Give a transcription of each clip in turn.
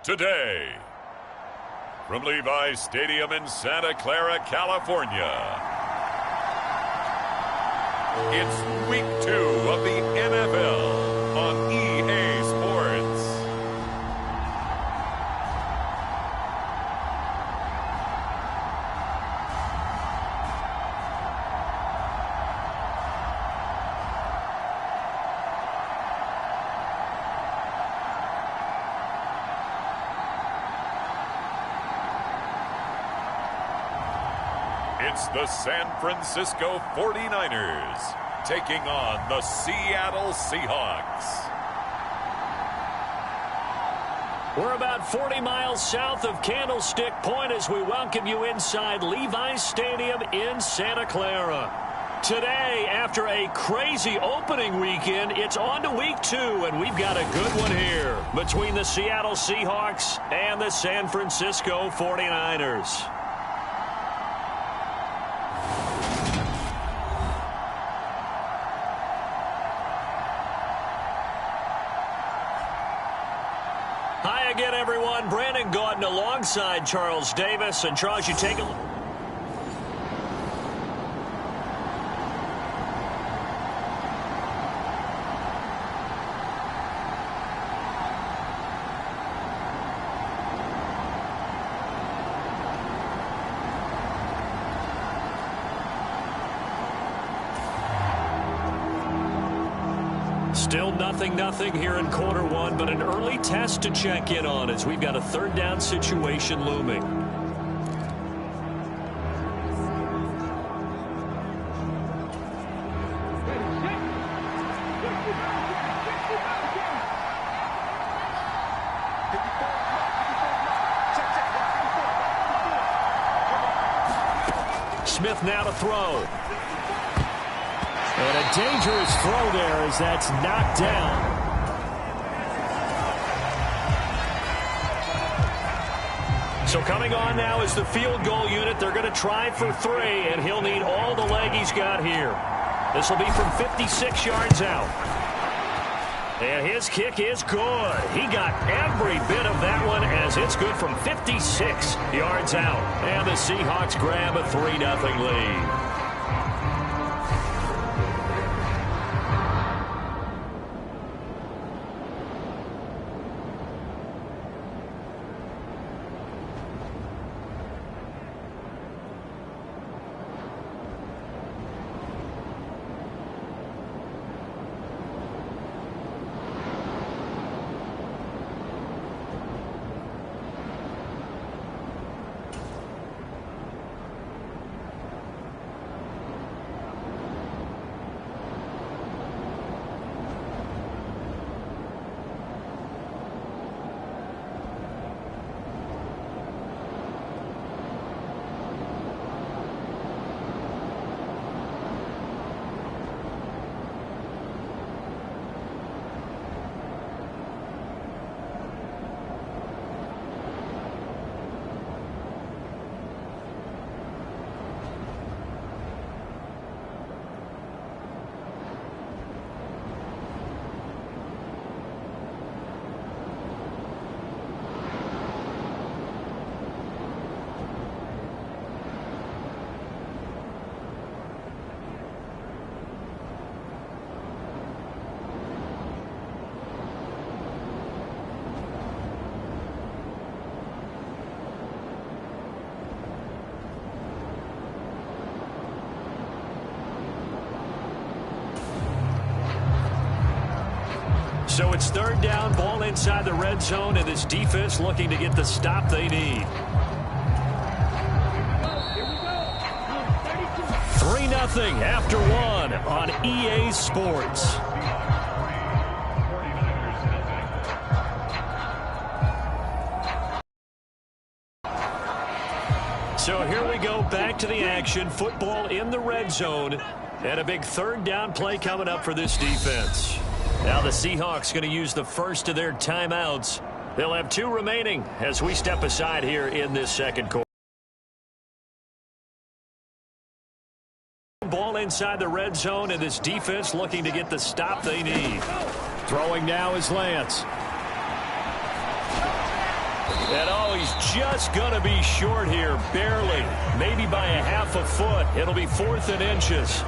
today. From Levi's Stadium in Santa Clara, California, it's Week 2 of the NFL on EA Sports. It's the San Francisco 49ers taking on the Seattle Seahawks. We're about 40 miles south of Candlestick Point as we welcome you inside Levi's Stadium in Santa Clara. Today, after a crazy opening weekend, it's on to Week 2, and we've got a good one here between the Seattle Seahawks and the San Francisco 49ers. Hi again, everyone. Brandon Gaudin alongside Charles Davis. And Charles, you take a look. Still nothing here in quarter one, but an early test to check in on as we've got a third down situation looming. Smith now to throw. And a dangerous throw there as that's knocked down. So coming on now is the field goal unit. They're going to try for 3, and he'll need all the leg he's got here. This will be from 56 yards out. And his kick is good. He got every bit of that one as it's good from 56 yards out. And the Seahawks grab a 3-0 lead. So it's third down, ball inside the red zone, and this defense looking to get the stop they need. 3-0 after 1 on EA Sports. So here we go, back to the action. Football in the red zone, and a big third down play coming up for this defense. Now the Seahawks going to use the first of their timeouts. They'll have 2 remaining as we step aside here in this second quarter. Ball inside the red zone, and this defense looking to get the stop they need. Throwing now is Lance. And oh, he's just going to be short here, barely. Maybe by a half a foot. It'll be 4th and inches.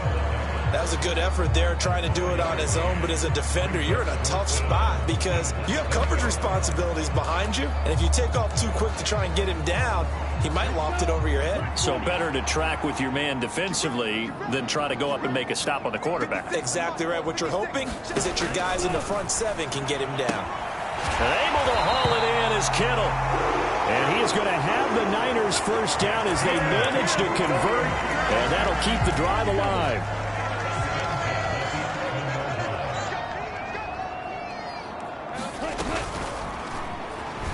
That was a good effort there trying to do it on his own, but as a defender, you're in a tough spot because you have coverage responsibilities behind you, and if you take off too quick to try and get him down, he might loft it over your head. So better to track with your man defensively than try to go up and make a stop on the quarterback. Exactly right. What you're hoping is that your guys in the front 7 can get him down. And able to haul it in is Kittle. And he is going to have the Niners first down as they manage to convert, and that'll keep the drive alive.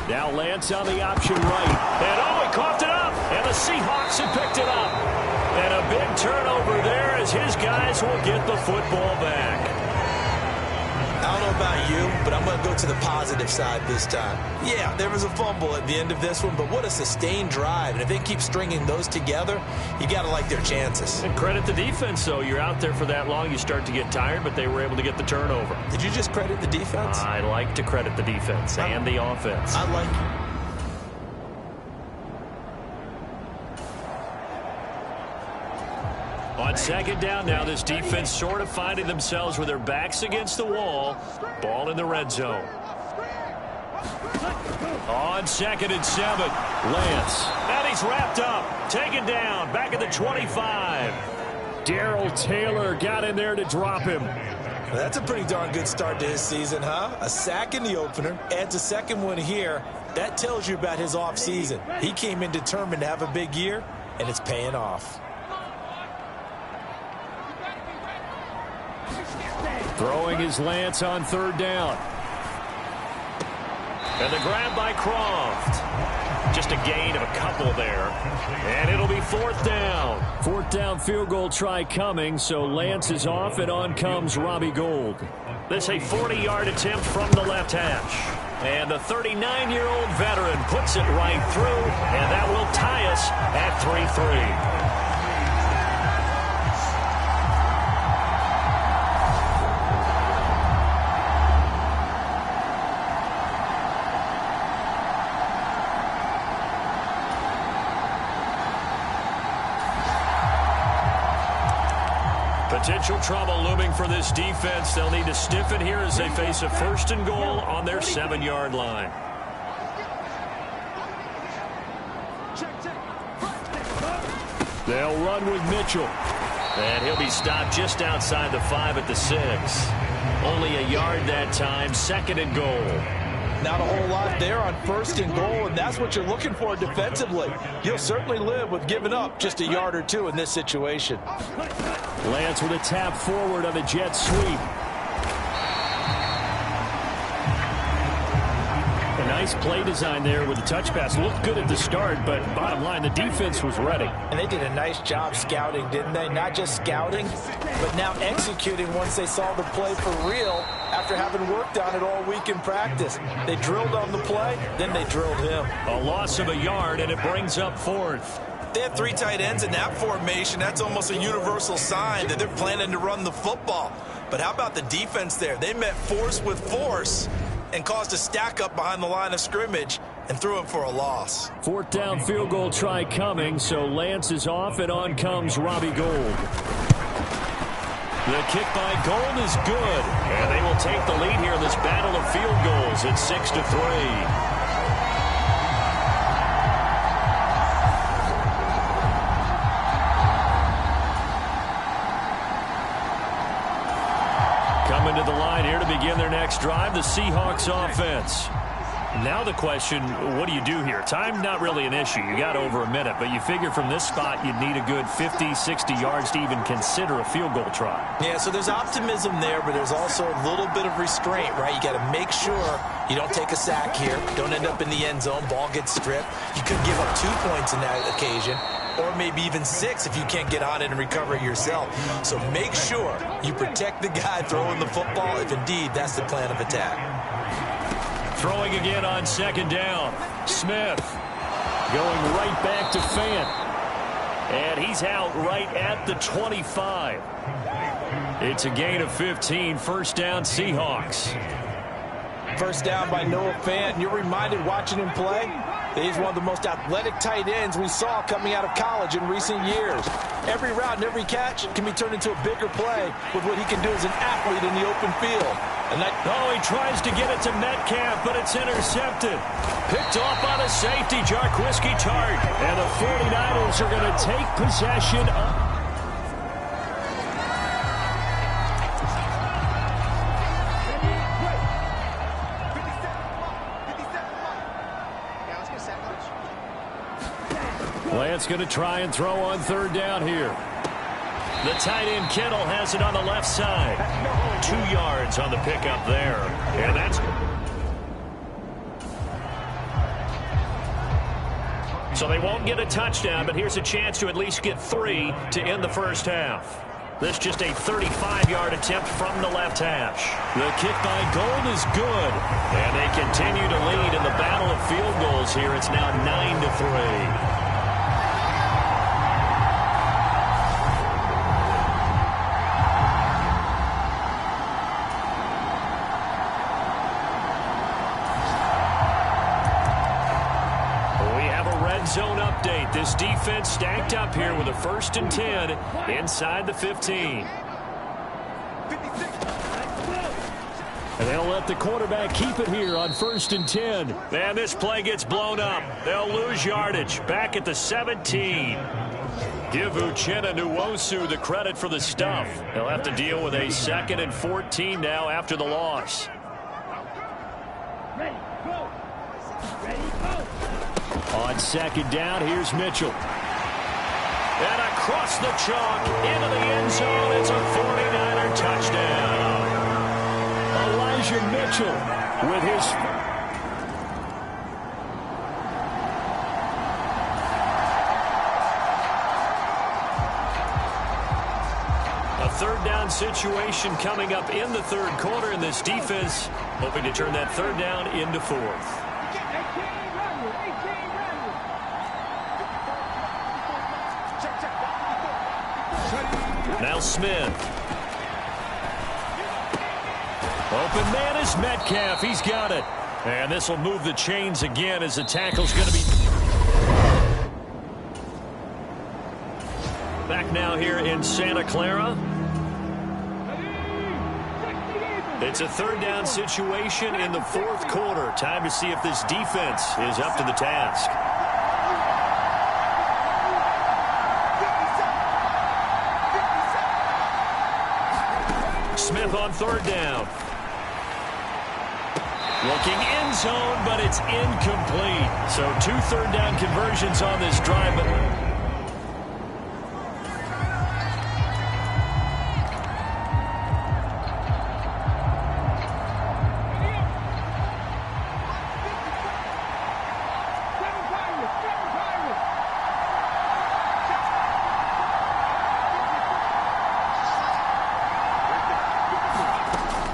Now Lance on the option right. And oh, he coughed it up. And the Seahawks have picked it up. And a big turnover there as his guys will get the football back. I don't know about you, but I'm going to go to the positive side this time. Yeah, there was a fumble at the end of this one, but what a sustained drive. And if they keep stringing those together, you got to like their chances. And credit the defense, though. You're out there for that long, you start to get tired, but they were able to get the turnover. Did you just credit the defense? I like to credit the defense and the offense. I like it. On second down now, this defense sort of finding themselves with their backs against the wall. Ball in the red zone. On 2nd and 7, Lance. And he's wrapped up. Taken down. Back at the 25. Darrell Taylor got in there to drop him. Well, that's a pretty darn good start to his season, huh? A sack in the opener. Adds a second one here. That tells you about his offseason. He came in determined to have a big year, and it's paying off. Throwing his Lance on 3rd down. And the grab by Croft. Just a gain of a couple there. And it'll be 4th down. 4th down field goal try coming, so Lance is off, and on comes Robbie Gould. This a 40-yard attempt from the left hash. And the 39-year-old veteran puts it right through, and that will tie us at 3-3. Potential trouble looming for this defense. They'll need to stiffen here as they face a 1st and goal on their 7-yard line. They'll run with Mitchell. And he'll be stopped just outside the 5 at the 6. Only a yard that time. 2nd and goal. Not a whole lot there on 1st and goal, and that's what you're looking for defensively. You'll certainly live with giving up just a yard or 2 in this situation. Lance with a tap forward on the jet sweep. A nice play design there with the touch pass. Looked good at the start, but bottom line, the defense was ready. And they did a nice job scouting, didn't they? Not just scouting, but now executing once they saw the play for real after having worked on it all week in practice. They drilled on the play, then they drilled him. A loss of a yard, and it brings up 4th. They have 3 tight ends in that formation. That's almost a universal sign that they're planning to run the football. But how about the defense there? They met force with force and caused a stack up behind the line of scrimmage and threw him for a loss. 4th down field goal try coming, so Lance is off, and on comes Robbie Gould. The kick by Gould is good, and they will take the lead here in this battle of field goals at 6-3. Coming to the line here to begin their next drive, the Seahawks offense. Now the question, what do you do here? Time not really an issue. You got over a minute, but you figure from this spot you'd need a good 50, 60 yards to even consider a field goal try. Yeah, so there's optimism there, but there's also a little bit of restraint, right? You got to make sure you don't take a sack here. Don't end up in the end zone. Ball gets stripped. You could give up 2 points in that occasion, or maybe even 6 if you can't get on it and recover it yourself. So make sure you protect the guy throwing the football if indeed that's the plan of attack. Throwing again on 2nd down. Smith going right back to Fant. And he's out right at the 25. It's a gain of 15. 1st down, Seahawks. First down by Noah Fant. You're reminded watching him play, He's one of the most athletic tight ends we saw coming out of college in recent years. Every route and every catch can be turned into a bigger play with what he can do as an athlete in the open field. He tries to get it to Metcalf, but it's intercepted. Picked off on a safety, Jarquiski Tart. And the 49ers are going to take possession of... Lance going to try and throw on third down here. The tight end Kittle has it on the left side. 2 yards on the pickup there. And that's... So they won't get a touchdown, but here's a chance to at least get 3 to end the first half. This just a 35-yard attempt from the left hash. The kick by Gold is good. And they continue to lead in the battle of field goals here. It's now 9-3. Zone update. This defense stacked up here with a 1st and 10 inside the 15. And they'll let the quarterback keep it here on 1st and 10. And this play gets blown up. They'll lose yardage back at the 17. Give Uchenna Nwosu the credit for the stuff. They'll have to deal with a 2nd and 14 now after the loss. On 2nd down, here's Mitchell. And across the chalk, into the end zone, it's a 49er touchdown. Elijah Mitchell with his... A 3rd down situation coming up in the 3rd quarter, and this defense hoping to turn that 3rd down into 4th. Now Smith. Open man is Metcalf. He's got it. And this will move the chains again as the tackle's going to be... Back now here in Santa Clara. It's a 3rd down situation in the 4th quarter. Time to see if this defense is up to the task. Smith on 3rd down. Looking end zone, but it's incomplete. So 2 3rd down conversions on this drive.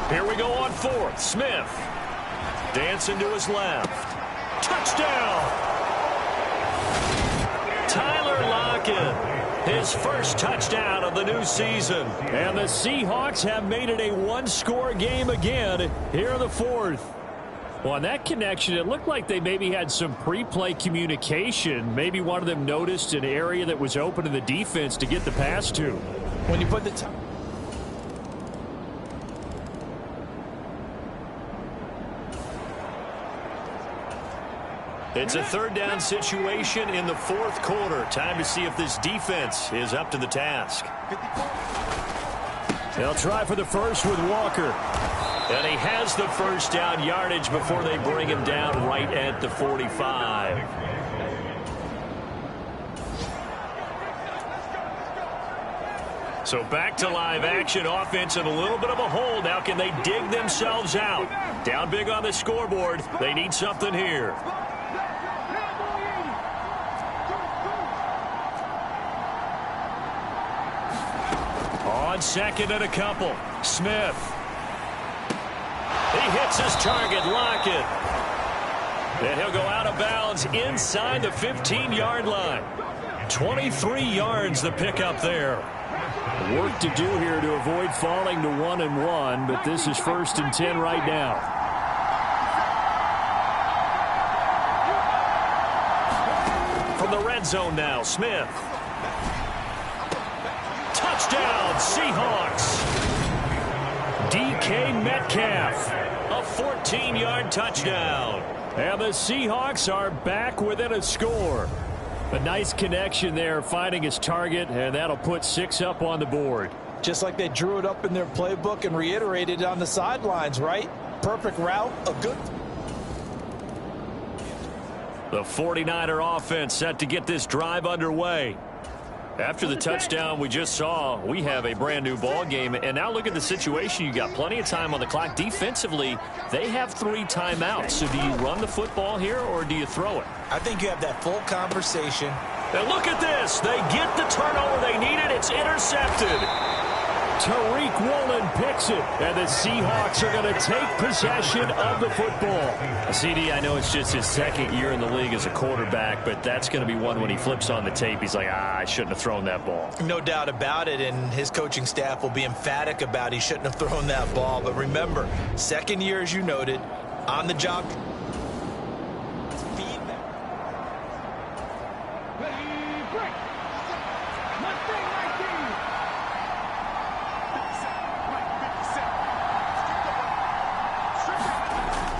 Here we go on 4th. Smith dancing to his left. Touchdown! Tyler Lockett, his 1st touchdown of the new season. And the Seahawks have made it a 1-score game again here in the 4th. Well, on that connection, it looked like they maybe had some pre-play communication. Maybe one of them noticed an area that was open to the defense to get the pass to. When you put the time... It's a 3rd down situation in the 4th quarter. Time to see if this defense is up to the task. They'll try for the first with Walker. And he has the 1st down yardage before they bring him down right at the 45. So back to live action. Offense in a little bit of a hole. Now can they dig themselves out? Down big on the scoreboard. They need something here. On 2nd and a couple. Smith. He hits his target, Lockett. And he'll go out of bounds inside the 15-yard line. 23 yards the pickup there. Work to do here to avoid falling to 1-1, but this is 1st and 10 right now. zone now. Smith. Touchdown, Seahawks. DK Metcalf. A 14-yard touchdown. And the Seahawks are back within a score. A nice connection there, finding his target, and that'll put 6 up on the board. Just like they drew it up in their playbook and reiterated it on the sidelines, right? Perfect route, a good... The 49er offense set to get this drive underway. After the touchdown we just saw, we have a brand new ball game. And now look at the situation. You got plenty of time on the clock. Defensively, they have 3 timeouts. So do you run the football here or do you throw it? I think you have that full conversation. And look at this. They get the turnover they needed. It's intercepted. Tariq Woolen picks it, and the Seahawks are going to take possession of the football. CD, I know it's just his 2nd year in the league as a quarterback, but that's going to be one when he flips on the tape. He's like, I shouldn't have thrown that ball. No doubt about it, and his coaching staff will be emphatic about he shouldn't have thrown that ball. But remember, 2nd year, as you noted, on the job.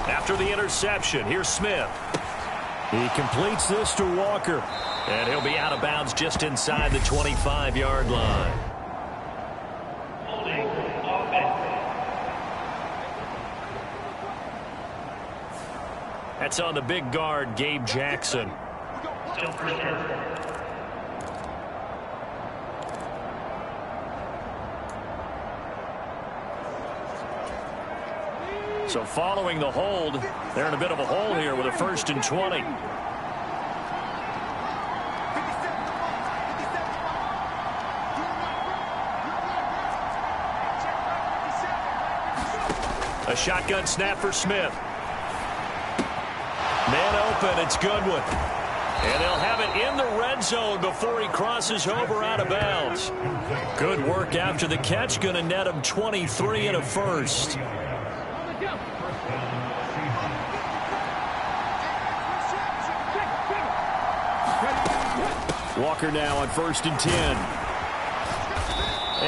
After the interception, here's Smith. He completes this to Walker. And he'll be out of bounds just inside the 25-yard line. That's on the big guard, Gabe Jackson. So following the hold, they're in a bit of a hole here with a 1st and 20. A shotgun snap for Smith. Man open, it's Goodwin. And they'll have it in the red zone before he crosses over out of bounds. Good work after the catch, going to net him 23 and a 1st. Walker now on 1st and 10.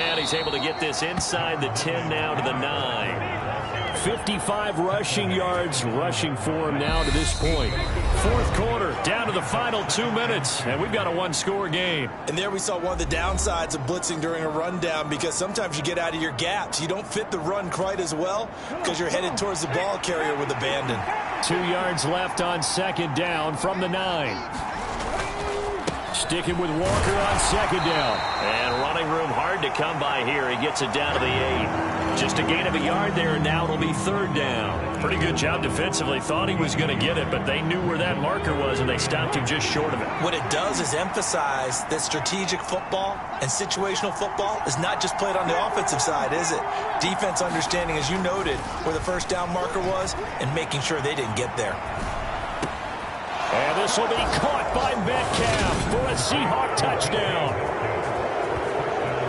And he's able to get this inside the 10 now to the 9. 55 rushing yards rushing for him now to this point. 4th quarter, down to the final 2 minutes, and we've got a 1-score game. And there we saw one of the downsides of blitzing during a rundown, because sometimes you get out of your gaps. You don't fit the run quite as well because you're headed towards the ball carrier with abandon. 2 yards left on 2nd down from the 9. Sticking with Walker on 2nd down. And running room hard to come by here. He gets it down to the 8. Just a gain of a yard there, and now it'll be 3rd down. Pretty good job defensively. Thought he was going to get it, but they knew where that marker was, and they stopped him just short of it. What it does is emphasize that strategic football and situational football is not just played on the offensive side, is it? Defense understanding, as you noted, where the 1st down marker was and making sure they didn't get there. And this will be caught by Metcalf for a Seahawk touchdown.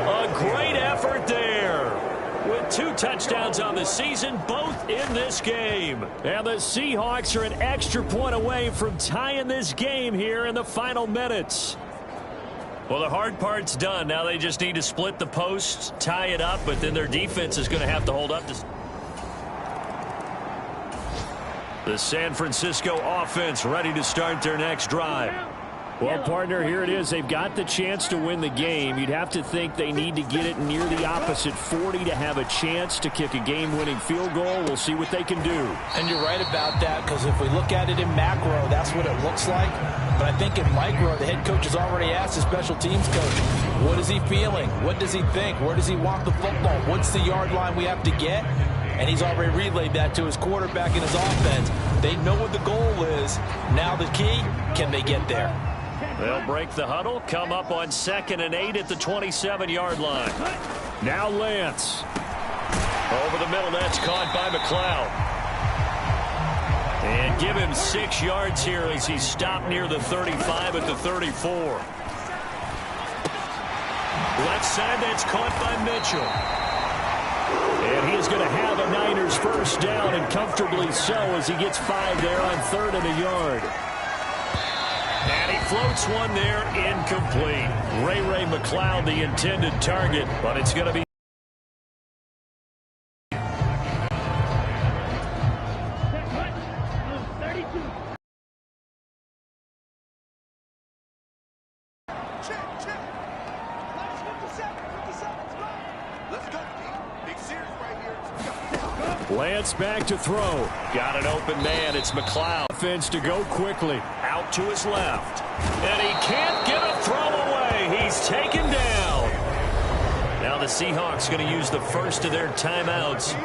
A great effort there. With 2 touchdowns on the season, both in this game. And the Seahawks are an extra point away from tying this game here in the final minutes. Well, the hard part's done. Now they just need to split the posts, tie it up, but then their defense is going to have to hold up this. The San Francisco offense ready to start their next drive. Well, partner, here it is. They've got the chance to win the game. You'd have to think they need to get it near the opposite 40 to have a chance to kick a game-winning field goal. We'll see what they can do. And you're right about that, because if we look at it in macro, that's what it looks like. But I think in micro, the head coach has already asked the special teams coach, what is he feeling? What does he think? Where does he want the football? What's the yard line we have to get? And he's already relayed that to his quarterback and his offense. They know what the goal is. Now the key, can they get there? They'll break the huddle, come up on 2nd and 8 at the 27-yard line. Now Lance. Over the middle, that's caught by McLeod. And give him 6 yards here as he's stopped near the 35 at the 34. Left side, that's caught by Mitchell. And he's going to have a Niners 1st down, and comfortably so, as he gets 5 there on 3rd and a yard. And he floats one there, incomplete. Ray McLeod, the intended target, but it's going to be Lance back to throw. Got an open man. It's McLeod. Offense to go quickly. Out to his left. And he can't get a throw away. He's taken down. Now the Seahawks going to use the first of their timeouts.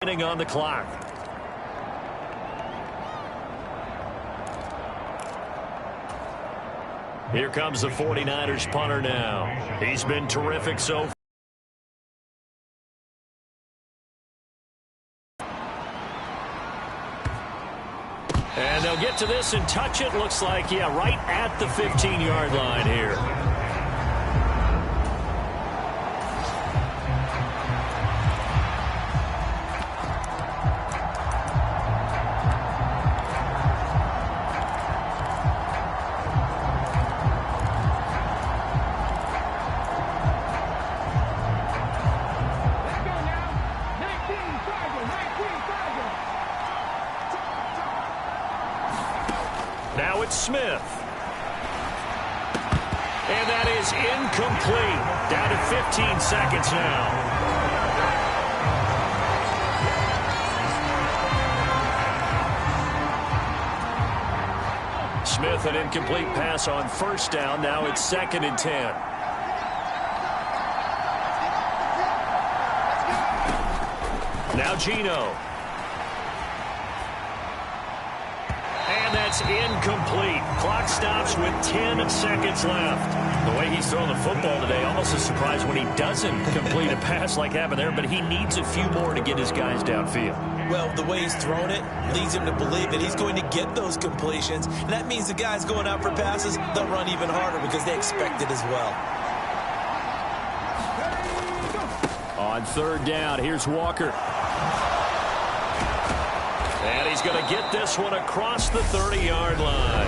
On the clock. Here comes the 49ers punter now. He's been terrific so far. And they'll get to this and touch it. Looks like, yeah, right at the 15-yard line here. Now it's Smith. And that is incomplete. Down to 15 seconds now. Smith, an incomplete pass on first down. Now it's 2nd and 10. Now Geno. That's incomplete. Clock stops with 10 seconds left. The way he's throwing the football today, almost a surprise when he doesn't complete a pass like happened there, but he needs a few more to get his guys downfield. Well, the way he's thrown it leads him to believe that he's going to get those completions. And that means the guys going out for passes, they'll run even harder because they expect it as well. On 3rd down, here's Walker. And he's going to get this one across the 30-yard line.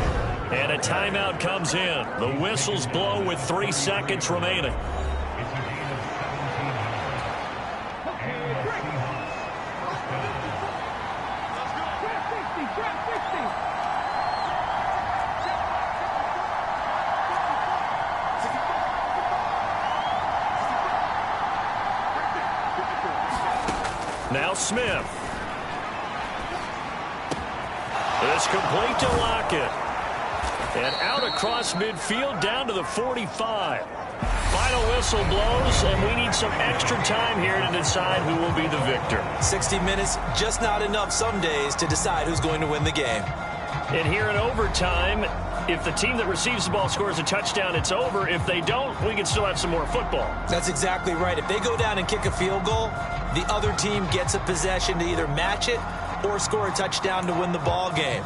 And a timeout comes in. The whistles blow with 3 seconds remaining. Now Smith. It's complete to Lockett. And out across midfield down to the 45. Final whistle blows, and we need some extra time here to decide who will be the victor. 60 minutes, just not enough some days to decide who's going to win the game. And here in overtime, if the team that receives the ball scores a touchdown, it's over. If they don't, we can still have some more football. That's exactly right. If they go down and kick a field goal, the other team gets a possession to either match it or score a touchdown to win the ball game.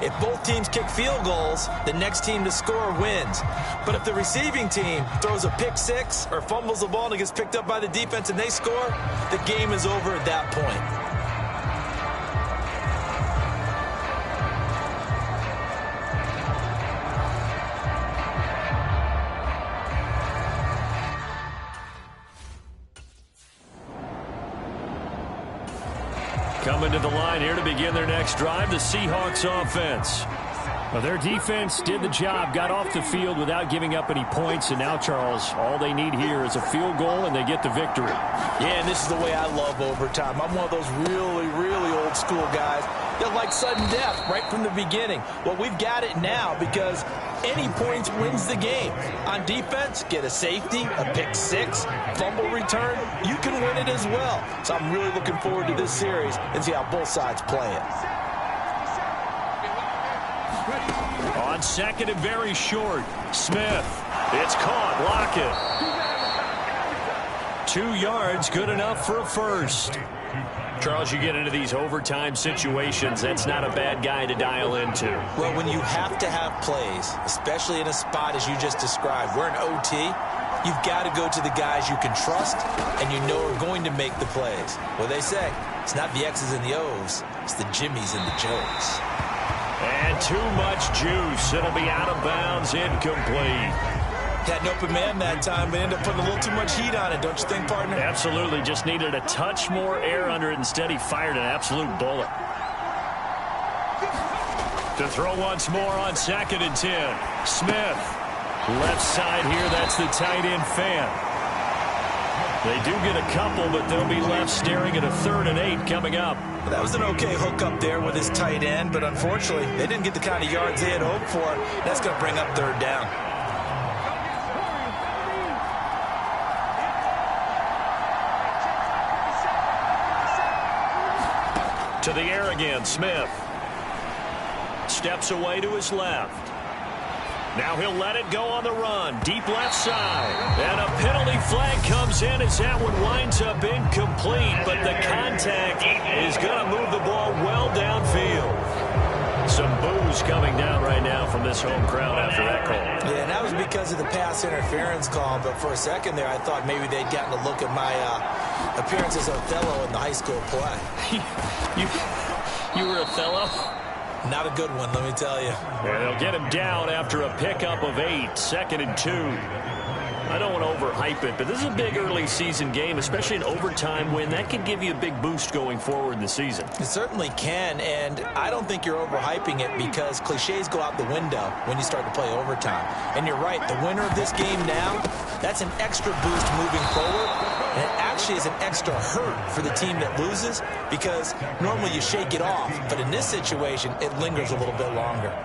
If both teams kick field goals, the next team to score wins. But if the receiving team throws a pick six or fumbles the ball and it gets picked up by the defense and they score, the game is over at that point. Coming to the line here to begin their next drive, the Seahawks offense. Well, their defense did the job, got off the field without giving up any points, and now, Charles, all they need here is a field goal, and they get the victory. Yeah, and this is the way I love overtime. I'm one of those really, really old school guys that like sudden death right from the beginning. Well, we've got it now because any points wins the game. On defense, get a safety, a pick six, fumble return, you can win it as well. So I'm really looking forward to this series and see how both sides play it. On 2nd and very short, Smith. It's caught. Lockett. 2 yards, good enough for a first. Charles, you get into these overtime situations, that's not a bad guy to dial into. Well, when you have to have plays, especially in a spot as you just described, we're in OT, you've got to go to the guys you can trust and you know are going to make the plays. Well, they say, it's not the X's and the O's, it's the Jimmies and the Joes. And too much juice. It'll be out of bounds, incomplete. Had an open man that time, but ended up putting a little too much heat on it, don't you think, partner? Absolutely. Just needed a touch more air under it. Instead, he fired an absolute bullet. To throw once more on 2nd and 10. Smith. Left side here, that's the tight end fan. They do get a couple, but they'll be left staring at a 3rd and 8 coming up. Well, that was an okay hook up there with his tight end, but unfortunately, they didn't get the kind of yards they had hoped for. That's going to bring up 3rd down. To the air again, Smith. Steps away to his left. Now he'll let it go on the run. Deep left side. And a penalty flag comes in as that one winds up incomplete. But the contact is going to move the ball well downfield. Some boos coming down right now from this home crowd after that call. Yeah, and that was because of the pass interference call. But for a second there, I thought maybe they'd gotten a look at my appearance as Othello in the high school play. You were Othello? Not a good one, let me tell you. And they'll get him down after a pickup of 8, 2nd and 2. I don't want to overhype it, but this is a big early season game, especially an overtime win. That could give you a big boost going forward in the season. It certainly can, and I don't think you're overhyping it because cliches go out the window when you start to play overtime. And you're right, the winner of this game now, that's an extra boost moving forward. And it actually is an extra hurt for the team that loses because normally you shake it off. But in this situation, it lingers a little bit longer.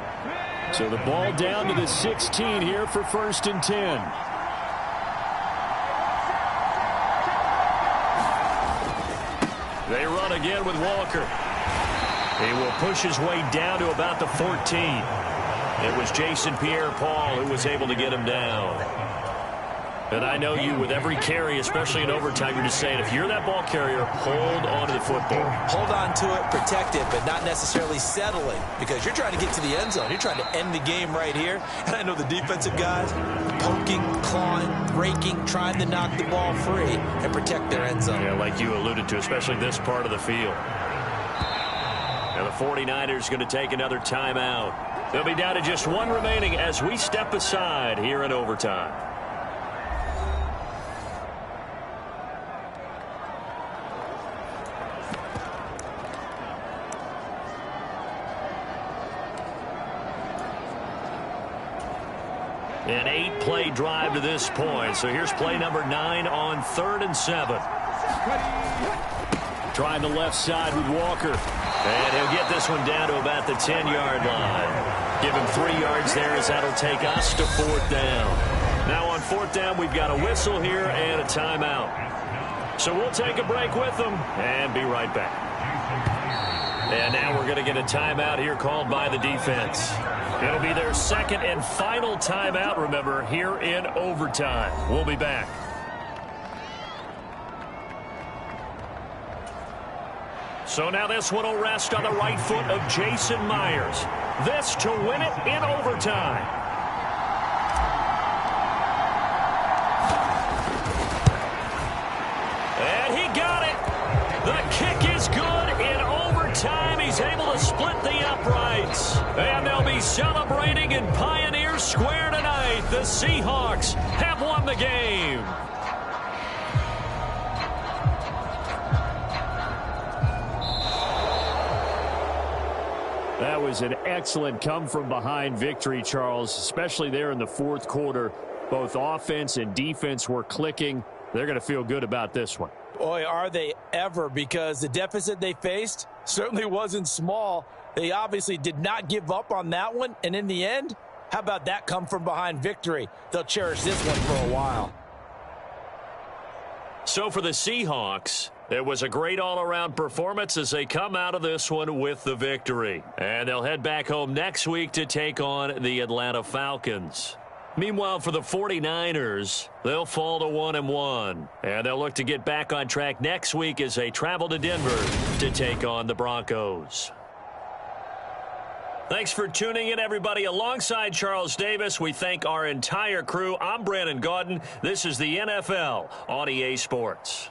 So the ball down to the 16 here for 1st and 10. They run again with Walker. He will push his way down to about the 14. It was Jason Pierre-Paul who was able to get him down. And I know you, with every carry, especially in overtime, you're just saying, if you're that ball carrier, hold on to the football. Hold on to it, protect it, but not necessarily settling because you're trying to get to the end zone. You're trying to end the game right here. And I know the defensive guys, poking, clawing, raking, trying to knock the ball free and protect their end zone. Yeah, like you alluded to, especially this part of the field. And the 49ers going to take another timeout. They'll be down to just one remaining as we step aside here in overtime. An 8-play drive to this point. So here's play number 9 on 3rd and 7. Trying the left side with Walker. And he'll get this one down to about the 10-yard line. Give him 3 yards there as that'll take us to 4th down. Now on 4th down, we've got a whistle here and a timeout. So we'll take a break with them and be right back. And now we're going to get a timeout here called by the defense. It'll be their 2nd and final timeout, remember, here in overtime. We'll be back. So now this one will rest on the right foot of Jason Myers. This to win it in overtime. And he got it. The kick is good in overtime. He's able to split the uprights. And they'll be celebrating in Pioneer Square tonight. The Seahawks have won the game. That was an excellent come-from-behind victory, Charles, especially there in the 4th quarter. Both offense and defense were clicking. They're going to feel good about this one. Boy, are they ever, because the deficit they faced certainly wasn't small. They obviously did not give up on that one, and in the end, how about that come-from-behind victory? They'll cherish this one for a while. So for the Seahawks, it was a great all-around performance as they come out of this one with the victory. And they'll head back home next week to take on the Atlanta Falcons. Meanwhile, for the 49ers, they'll fall to 1-1. And they'll look to get back on track next week as they travel to Denver to take on the Broncos. Thanks for tuning in, everybody. Alongside Charles Davis, we thank our entire crew. I'm Brandon Gaudin. This is the NFL on EA Sports.